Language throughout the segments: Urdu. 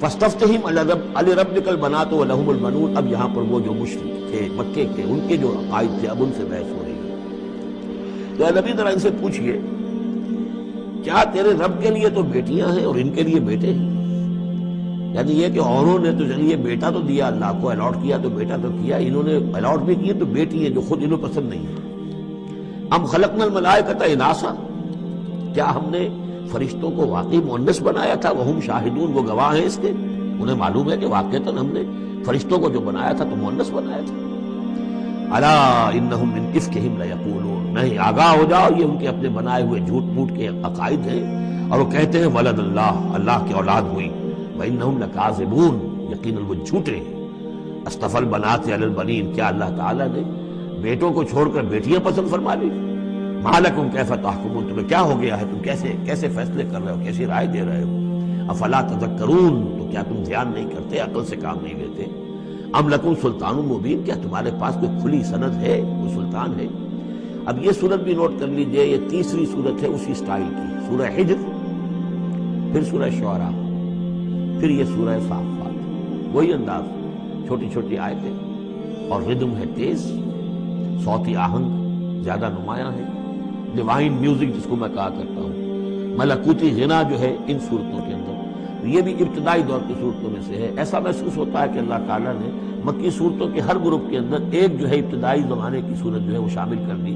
فاستفتہم الربک البنات ولہم البنون. اب یہاں پر وہ جو مشرک تھے مکے کے، ان کے جو عقائد تھے، اب ان سے بحث ہو رہی ہے. تو اے نبی ذرا ان سے پوچھئے کیا تیرے رب کے لیے تو بیٹیاں ہیں اور ان کے لیے بیٹے ہیں؟ یعنی یہ کہ اوروں نے تو چلیے بیٹا تو دیا، اللہ کو الاٹ کیا تو بیٹا تو کیا، انہوں نے الاٹ بھی کیے تو بیٹی ہیں جو خود انہوں پسند نہیں ہے. ام خلقنا الملائکۃ اناثا، کیا ہم نے فرشتوں کو واقعی مؤنث بنایا تھا؟ وہم شاہدون، وہ گواہ ہیں اس کے، انہیں معلوم ہے کہ واقعتاً ہم نے فرشتوں کو جو بنایا تھا تو مؤنث بنایا تھا. الا انہم من افکہم لیقولون، نہیں آگاہ ہو جاؤ، یہ ان کے اپنے بنائے ہوئے جھوٹ موٹ کے عقائد ہیں، اور وہ کہتے ہیں ولد اللہ، اللہ کی اولاد ہوئی. وانہم لکاذبون، یقیناً وہ جھوٹے ہیں. اصطفى البنات علی البنین، کیا اللہ تعالیٰ نے بیٹوں کو چھوڑ کر بیٹیاں پسند فرما لی؟ ما لکم کیف تحکمون، تمہیں کیا ہو گیا ہے، تم کیسے فیصلے کر رہے ہو، کیسی رائے دے رہے ہو؟ افلا تذکرون، تو کیا تم دھیان نہیں کرتے، عقل سے کام نہیں لیتے؟ ام لکم سلطان مبین، کیا تمہارے پاس کوئی کھلی سند ہے، کوئی سلطان ہے؟ اب یہ سورت بھی نوٹ کر لیجئے، یہ تیسری سورت ہے اسی سٹائل کی. سورہ حجر، پھر سورہ شعراء، پھر یہ سورہ صافات، وہی انداز، چھوٹی چھوٹی آیتیں، اور ردم ہے تیز، صوتی آہنگ زیادہ نمایاں ہے، ڈیوائن میوزک جس کو میں کہا کرتا ہوں، ملکوتی غنا جو ہے ان صورتوں کے اندر. یہ بھی ابتدائی دور کی صورتوں میں سے ہے. ایسا محسوس ہوتا ہے کہ اللہ تعالیٰ نے مکی صورتوں کے ہر گروپ کے اندر ایک جو ہے ابتدائی زمانے کی صورت جو ہے وہ شامل کر دی،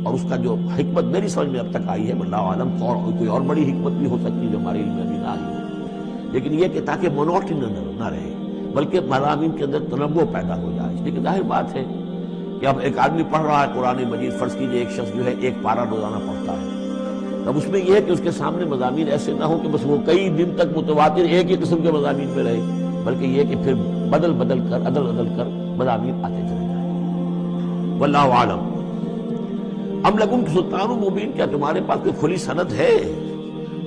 اور اس کا جو حکمت میری سمجھ میں اب تک آئی ہے، واللہ عالم کوئی اور بڑی حکمت بھی ہو سکتی ہے جو ہمارے علم میں بھی نہ آئی ہو، لیکن یہ کہ تاکہ مونوٹی نہ رہے، بلکہ مضامین کے اندر تنوع پیدا ہو جائے. لیکن ظاہر بات ہے کہ اب ایک آدمی پڑھ رہا ہے قرآن مجید، فرض کیجئے ایک شخص جو ہے ایک پارہ روزانہ پڑھتا ہے، اب اس میں یہ ہے کہ اس کے سامنے مضامین ایسے نہ ہو کہ بس وہ کئی دن تک متواتر ایک ہی قسم کے مضامین پہ رہے، بلکہ یہ کہ پھر بدل کر عدل کر مضامین آتے چلے جائیں. واللہ عالم. ام لکم سلطان مبین، کیا تمہارے پاس کوئی کھلی سند ہے؟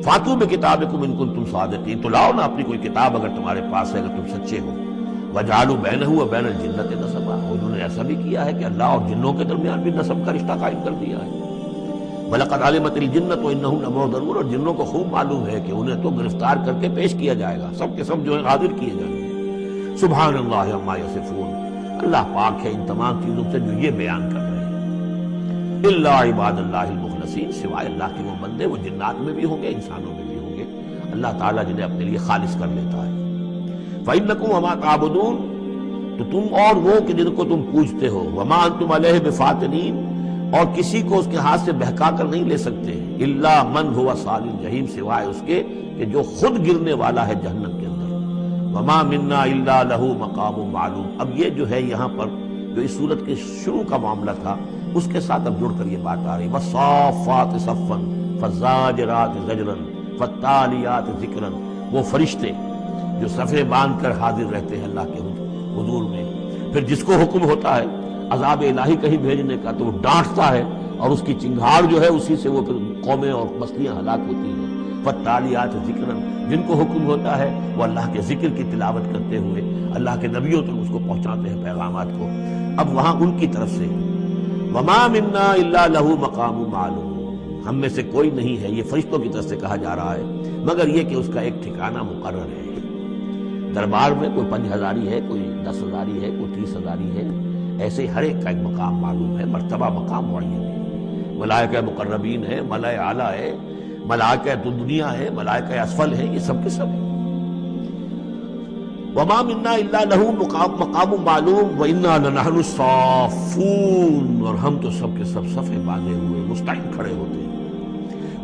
فاتو بکتابکم ان کنتم صادقین، تو لاؤ نا اپنی کوئی کتاب اگر تمہارے پاس ہے، اگر تم سچے ہو. وجعلوا بینہ وبین الجنۃ نسبا، انہوں نے ایسا بھی کیا ہے کہ اللہ اور جنوں کے درمیان بھی نسب کا رشتہ قائم کر دیا ہے. وَلَقَدْ عَلِمَتِ الْجِنَّةُ وَإِنَّهُمْ لَمُحْضَرُونَ، اور جنوں کو خوب معلوم ہے کہ انہیں تو گرفتار کر کے پیش کیا جائے گا، سب کے سب جو ہے حاضر کیے جائیں گے. سبحان اللہ عما یصفون، اللہ پاک ہے ان تمام چیزوں سے جو یہ بیان کر رہے ہیں. الا عباد اللہ المخلصین، سوائے اللہ کے وہ بندے، وہ جنات میں بھی ہوں گے انسانوں میں بھی ہوں گے، اللہ تعالیٰ جنہیں اپنے لیے خالص کر لیتا ہے. فَإِنَّكُمْ وَمَا تَعْبُدُونَ، تو تم اور وہ کہ جن کو تم پوجتے ہو، وَمَا أَنْتُمْ عَلَيْهِ بِفَاتِنِينَ، اور کسی کو اس کے ہاتھ سے بہکا کر نہیں لے سکتے. الا من هو صال الجحیم، سوائے اس کے کہ جو خود گرنے والا ہے جہنم کے اندر. وما منا الا له مقام معلوم. اب یہ جو ہے یہاں پر جو اس صورت کے شروع کا معاملہ تھا اس کے ساتھ اب جڑ کر یہ بات آ رہی. والصافات صفا فالزاجرات زجرا فالتالیات ذکرا، وہ فرشتے جو صفے باندھ کر حاضر رہتے ہیں اللہ کے حضور میں، پھر جس کو حکم ہوتا ہے عذاب الہی کہیں بھیجنے کا تو وہ ڈانٹتا ہے، اور اس کی چنگھاڑ جو ہے اسی سے وہ پھر قومیں اور بستیاں ہلاک ہوتی ہیں. فالتالیات ذکرا، جن کو حکم ہوتا ہے وہ اللہ کے ذکر کی تلاوت کرتے ہوئے اللہ کے نبیوں تک اس کو پہنچاتے ہیں پیغامات کو. اب وہاں ان کی طرف سے وما منا الا له مقام معلوم، ہم میں سے کوئی نہیں ہے، یہ فرشتوں کی طرف سے کہا جا رہا ہے، مگر یہ کہ اس کا ایک ٹھکانہ مقرر ہے. دربار میں کوئی 5000 ہے، کوئی 10,000 ہے، کوئی 30,000 ہے، ایسے ہر ایک کا ایک مقام معلوم ہے، مرتبہ مقام معین ہے. ملائکہ مقربین ہے، ملائکہ اعلیٰ ہے، ملائکہ دنیا ہے، ملائکہ اسفل ہے، یہ سب کے سب ہیں. وما منا الا له مقام معلوم وانا لنحن الصافون، اور ہم تو سب کے سب صفے باندھے ہوئے مستعد کھڑے ہوتے ہیں.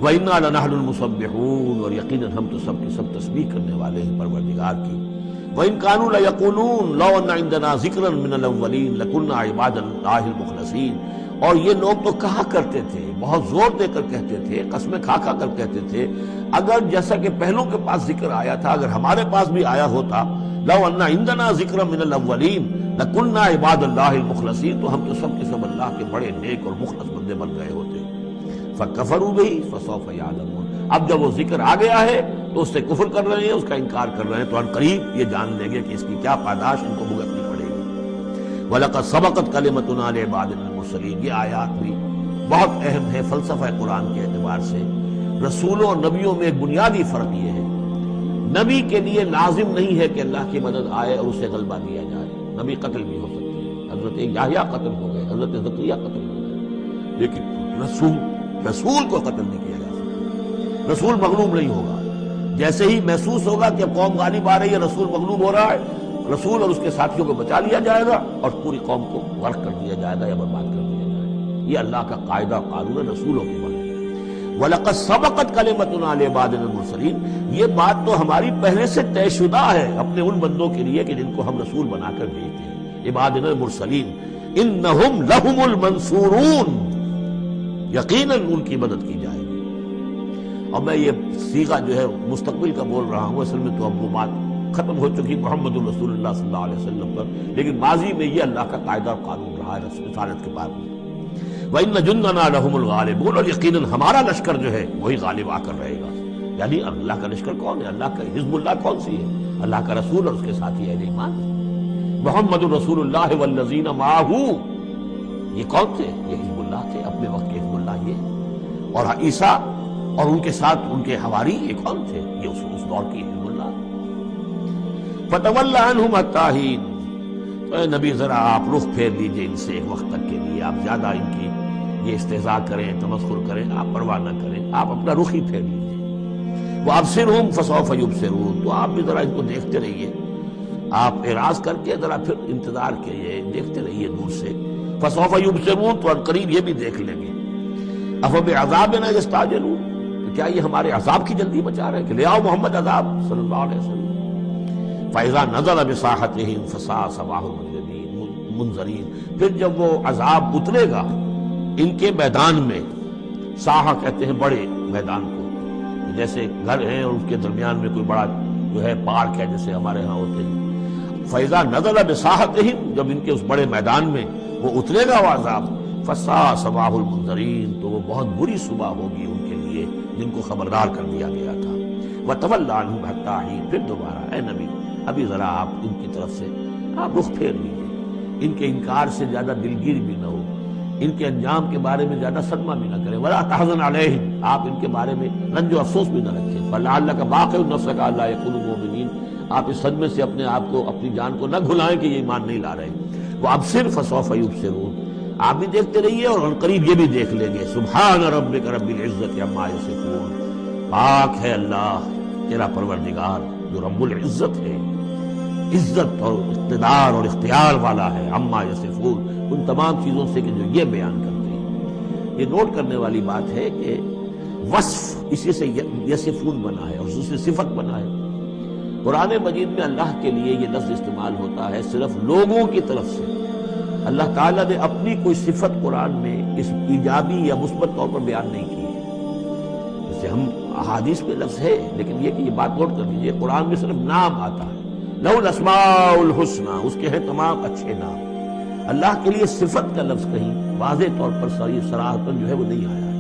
وانا لنحن المسبحون، اور یقیناً ہم تو سب کے سب تسبیح کرنے والے ہیں پروردگار کی. وَإِن كَانُوا لَيَقُولُونَ لَوْ أَنَّ عِندَنَا ذِكْرًا مِنَ الْأَوَّلِينَ لَكُنَّا عِبَادَ اللَّهِ الْمُخْلَصِينَ، اور یہ لوگ تو کہا کرتے تھے، بہت زور دے کر کہتے تھے، قسمیں کھا کر کہتے تھے، اگر جیسا کہ پہلوں کے پاس ذکر آیا تھا، اگر ہمارے پاس بھی آیا ہوتا، لَوْ أَنَّ عِندَنَا ذِكْرًا مِنَ الْأَوَّلِينَ لَكُنَّا عِبَادَ اللَّهِ الْمُخْلَصِينَ، تو ہم تو سب کے سب اللہ کے بڑے نیک اور مخلص بندے بن گئے ہوتے. فَكَفَرُوا بِهِ فَسَوْفَ يَعْلَمُونَ، اب جب وہ ذکر آ گیا ہے تو اس سے کفر کر رہے ہیں، اس کا انکار کر رہے ہیں، تو ان قریب یہ جان لیں گے کہ اس کی کیا پاداش ان کو بھگتنی پڑے گی. وَلَقَدْ سَبَقَتْ كَلِمَتُنَا لِعِبَادِنَا الْمُرْسَلِينَ، یہ آیات بھی بہت اہم ہے فلسفہ قرآن کے اعتبار سے. رسولوں اور نبیوں میں ایک بنیادی فرق یہ ہے، نبی کے لیے لازم نہیں ہے کہ اللہ کی مدد آئے اور اسے غلبہ دیا جائے. نبی قتل بھی ہو سکتے ہیں. حضرت یحییٰ قتل ہو گئے, حضرت زکریا قتل ہو گئے, لیکن رسول کو قتل نہیں کیا جا سکتا. رسول مغلوب نہیں ہوگا. جیسے ہی محسوس ہوگا کہ قوم غالب آ رہی ہے, رسول مغلوب ہو رہا ہے, رسول اور اس کے ساتھیوں کو بچا لیا جائے گا اور پوری قوم کو غرق کر دیا جائے گا یا برباد کر دیا جائے گا. یہ اللہ کا قاعدہ قانون ہے رسولوں کے بارے میں. وَلَقَدْ سَبَقَتْ كَلِمَتُنَا لِعِبَادِنَا الْمُرْسَلِينَ, یہ بات تو ہماری پہلے سے طے شدہ ہے اپنے ان بندوں کے لیے کہ جن کو ہم رسول بنا کر بھیجتے ہیں. عبادنا المرسلین انہم لہم المنصورون, یقیناً ان کی مدد کی جائے گی. اور میں یہ صیغہ جو ہے مستقبل کا بول رہا ہوں, اصل میں تو اب وہ بات ختم ہو چکی محمد رسول اللہ صلی اللہ علیہ وسلم پر, لیکن ماضی میں یہ اللہ کا قاعدہ اور قانون رہا ہے رسالت کے بعد میں. وَإِنَّ جُنْدَنَا لَهُمُ الْغَالِبُونَ, اور یقیناً ہمارا لشکر جو ہے وہی غالب آ کر رہے گا. یعنی اللہ کا لشکر کون ہے؟ اللہ کا حزب اللہ کون سی ہے؟ اللہ کا رسول اور اس کے ساتھی اہل ایمان. محمد رسول اللہ والذین معہ, یہ کون تھے؟ یہ حزب اللہ تھے, اپنے وقت کے حزب اللہ یہ. اور عیسیٰ اور ان کے ساتھ ان کے حواری یہ کون تھے؟ یہ اس دور کی حزب اللہ. فَتَوَلَّ عَنْهُمْ حَتَّىٰ حِينٍ, تو اے نبی ذرا آپ رخ پھیر لیجئے ان سے ایک وقت تک کے لیے. آپ زیادہ ان کی یہ استہزاء کریں, تمسخر کریں, آپ پرواہ نہ کریں, آپ اپنا رخ ہی پھیر لیجئے. وَأَبْصِرْهُمْ فَسَوْفَ يُبْصِرُونَ, تو آپ بھی ذرا ان کو دیکھتے رہیے, آپ اعراض کر کے ذرا پھر انتظار کیجئے, دیکھتے رہیے دور سے. فَسَوْفَ يُبْصِرُونَ, تو قریب یہ بھی دیکھ لیں گے. أَفَبِعَذَابِنَا يَسْتَعْجِلُونَ, تو کیا یہ ہمارے عذاب کی جلدی بچا رہے ہیں کہ لے آؤ محمد عذاب صلی اللہ علیہ وسلم. فَإِذَا نَزَلَ بِسَاحَتِهِمْ فَسَاءَ صَبَاحُ الْمُنذَرِينَ, پھر جب وہ عذاب اترے گا ان کے میدان میں, ساحہ کہتے ہیں بڑے میدان کو, جیسے گھر ہیں اور اس کے درمیان میں کوئی بڑا جو ہے پارک ہے جیسے ہمارے ہاں ہوتے ہیں. فَإِذَا نَزَلَ بِسَاحَتِهِمْ, جب ان کے اس بڑے میدان میں وہ اترے گا وہ عذاب, فَسَاءَ صَبَاحُ الْمُنذَرِينَ, تو وہ بہت بری صبح ہوگی ان کے لیے جن کو خبردار کر دیا گیا تھا. وَتَوَلَّ عَنْهُمْ حَتَّىٰ حِينٍ, پھر دوبارہ اے نبی ابھی ذرا آپ ان کی طرف سے آپ رخ پھیر لیجیے, ان کے انکار سے زیادہ دلگیر بھی نہ ہو, ان کے انجام کے بارے میں زیادہ صدمہ بھی نہ کریں. وَلَا تَحْزَنْ عَلَيْهِمْ, آپ ان کے بارے میں رنج و افسوس بھی نہ رکھیں. فَلَعَلَّكَ بَاخِعٌ نَفْسَكَ أَلَّا يَكُونُوا مُؤْمِنِينَ, آپ اس صدمے سے اپنے آپ کو, اپنی جان کو نہ بھلائیں کہ یہ ایمان نہیں لا رہے. وَأَبْصِرْ فَسَوْفَ يُبْصِرُونَ, آپ بھی دیکھتے رہیے اور ان قریب یہ بھی دیکھ لیں گے. سبحان ربک رب العزت عما یصفون, پاک ہے اللہ تیرا پروردگار جو رب العزت ہے, عزت اور اقتدار اور اختیار والا ہے. عما یصفون, ان تمام چیزوں سے کہ جو یہ بیان کرتے ہیں. یہ نوٹ کرنے والی بات ہے کہ وصف اسی سے یصفون بنا ہے اور اس سے صفت بنا ہے. قرآن مجید میں اللہ کے لیے یہ لفظ استعمال ہوتا ہے صرف لوگوں کی طرف سے. اللہ تعالیٰ نے اپنی کوئی صفت قرآن میں اس ایجابی یا مثبت طور پر بیان نہیں کی ہے. جیسے ہم احادیث میں لفظ ہے, لیکن یہ کہ یہ بات نوٹ کر لیجیے قرآن میں صرف نام آتا ہے. لَهُ الْأَسْمَاءُ الْحُسْنَى, اس کے ہیں تمام اچھے نام. اللہ کے لیے صفت کا لفظ کہیں واضح طور پر صراحتاً جو ہے وہ نہیں آیا ہے.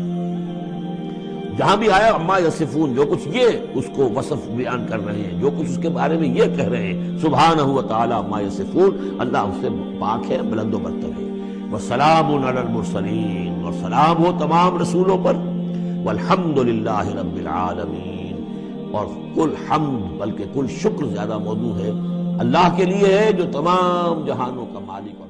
جہاں بھی آیا عما یصفون, جو کچھ یہ اس کو وصف بیان کر رہے ہیں, جو کچھ اس کے بارے میں یہ کہہ رہے ہیں, سبحانہ و تعالی عما یصفون, اللہ اس سے پاک ہے, بلند و برتر ہے. وسلام علی المرسلین, اور سلام ہو تمام رسولوں پر. والحمد للہ رب العالمین, اور کل حمد بلکہ کل شکر زیادہ موضوع ہے اللہ کے لیے ہے جو تمام جہانوں کا مالک